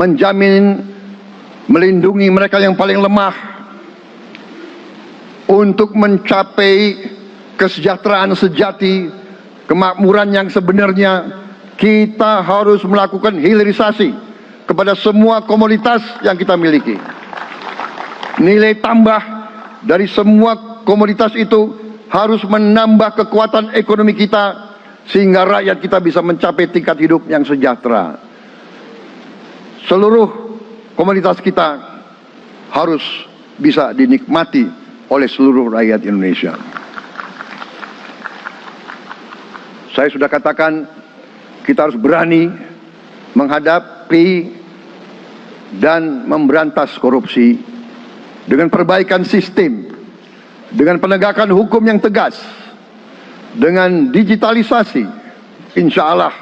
menjamin, melindungi mereka yang paling lemah. Untuk mencapai kesejahteraan sejati, kemakmuran yang sebenarnya, kita harus melakukan hilirisasi kepada semua komoditas yang kita miliki. Nilai tambah dari semua komoditas itu harus menambah kekuatan ekonomi kita, sehingga rakyat kita bisa mencapai tingkat hidup yang sejahtera. Seluruh komoditas kita harus bisa dinikmati oleh seluruh rakyat Indonesia. Saya sudah katakan, kita harus berani menghadapi dan memberantas korupsi dengan perbaikan sistem, dengan penegakan hukum yang tegas, dengan digitalisasi. Insya Allah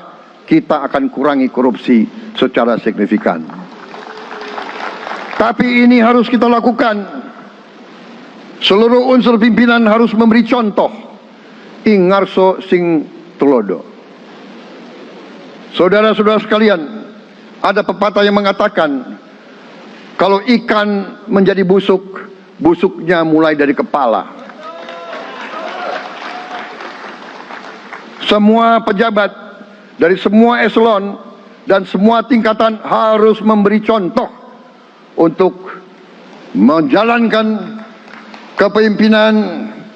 kita akan kurangi korupsi secara signifikan. Tapi ini harus kita lakukan. Seluruh unsur pimpinan harus memberi contoh. Ingarso sing tulodo. Saudara-saudara sekalian, ada pepatah yang mengatakan, kalau ikan menjadi busuk, busuknya mulai dari kepala. Semua pejabat dari semua eselon dan semua tingkatan harus memberi contoh untuk menjalankan kepemimpinan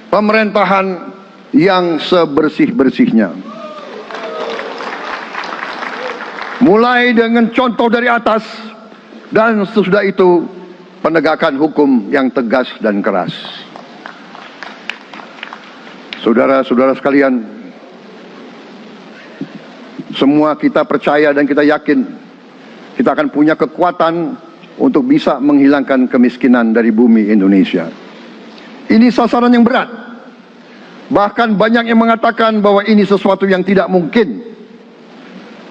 pemerintahan yang sebersih-bersihnya. Mulai dengan contoh dari atas, dan sesudah itu penegakan hukum yang tegas dan keras. Saudara-saudara sekalian, semua kita percaya dan kita yakin kita akan punya kekuatan untuk bisa menghilangkan kemiskinan dari bumi Indonesia. Ini sasaran yang berat. Bahkan banyak yang mengatakan bahwa ini sesuatu yang tidak mungkin.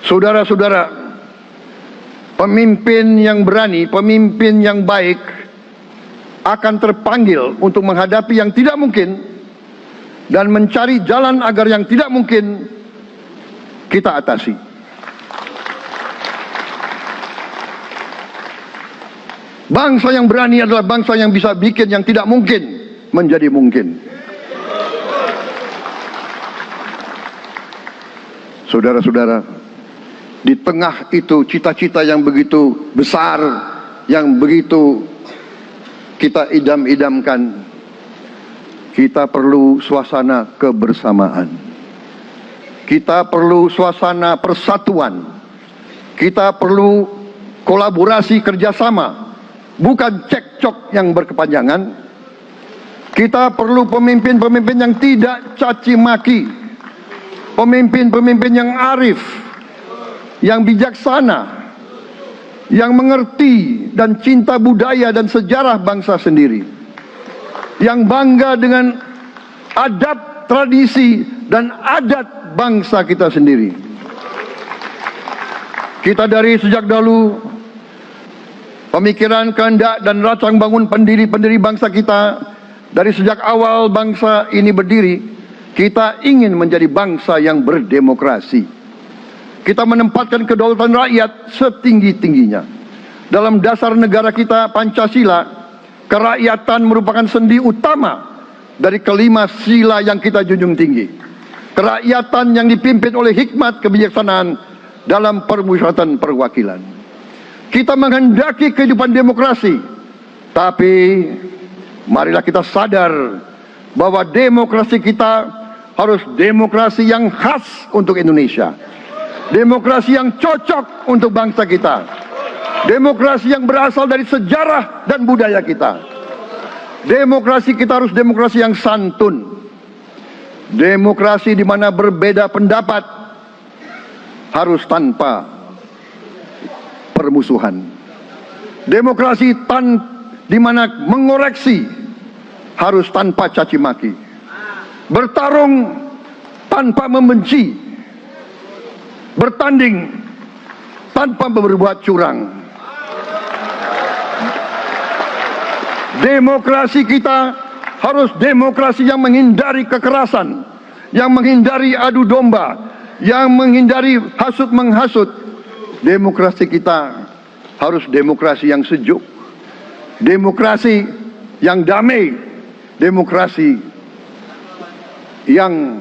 Saudara-saudara, pemimpin yang berani, pemimpin yang baik akan terpanggil untuk menghadapi yang tidak mungkin dan mencari jalan agar yang tidak mungkin kita atasi. Bangsa yang berani adalah bangsa yang bisa bikin yang tidak mungkin menjadi mungkin. Saudara-saudara, di tengah itu cita-cita yang begitu besar, yang begitu kita idam-idamkan, kita perlu suasana kebersamaan. Kita perlu suasana persatuan. Kita perlu kolaborasi kerjasama, bukan cekcok yang berkepanjangan. Kita perlu pemimpin-pemimpin yang tidak caci maki, pemimpin-pemimpin yang arif, yang bijaksana, yang mengerti dan cinta budaya dan sejarah bangsa sendiri, yang bangga dengan adab, tradisi, dan adat bangsa kita sendiri. Kita dari sejak dahulu, pemikiran, kehendak, dan rancang bangun pendiri-pendiri bangsa kita, dari sejak awal bangsa ini berdiri, kita ingin menjadi bangsa yang berdemokrasi. Kita menempatkan kedaulatan rakyat setinggi-tingginya. Dalam dasar negara kita, Pancasila, kerakyatan merupakan sendi utama dari kelima sila yang kita junjung tinggi. Kerakyatan yang dipimpin oleh hikmat kebijaksanaan dalam permusyawaratan perwakilan. Kita menghendaki kehidupan demokrasi, tapi marilah kita sadar bahwa demokrasi kita harus demokrasi yang khas untuk Indonesia. Demokrasi yang cocok untuk bangsa kita. Demokrasi yang berasal dari sejarah dan budaya kita. Demokrasi kita harus demokrasi yang santun. Demokrasi di mana berbeda pendapat harus tanpa permusuhan. Demokrasi di mana mengoreksi harus tanpa caci maki. Bertarung tanpa membenci. Bertanding tanpa berbuat curang. Demokrasi kita harus demokrasi yang menghindari kekerasan, yang menghindari adu domba, yang menghindari hasut menghasut. Demokrasi kita harus demokrasi yang sejuk, demokrasi yang damai, demokrasi yang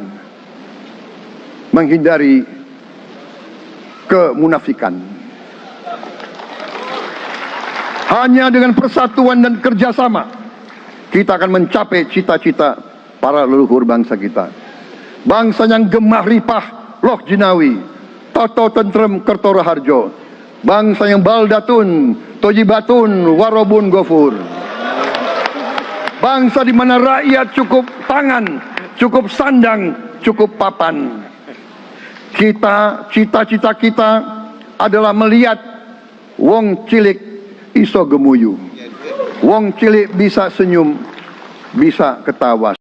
menghindari kemunafikan. Hanya dengan persatuan dan kerjasama kita akan mencapai cita-cita para leluhur bangsa kita. Bangsa yang gemah ripah loh jinawi, toto tentrem kerto raharjo. Bangsa yang baldatun, tojibatun, warobun gofur. Bangsa di mana rakyat cukup tangan, cukup sandang, cukup papan. Cita-cita kita adalah melihat wong cilik iso gemuyu. Wong cilik bisa senyum, bisa ketawa.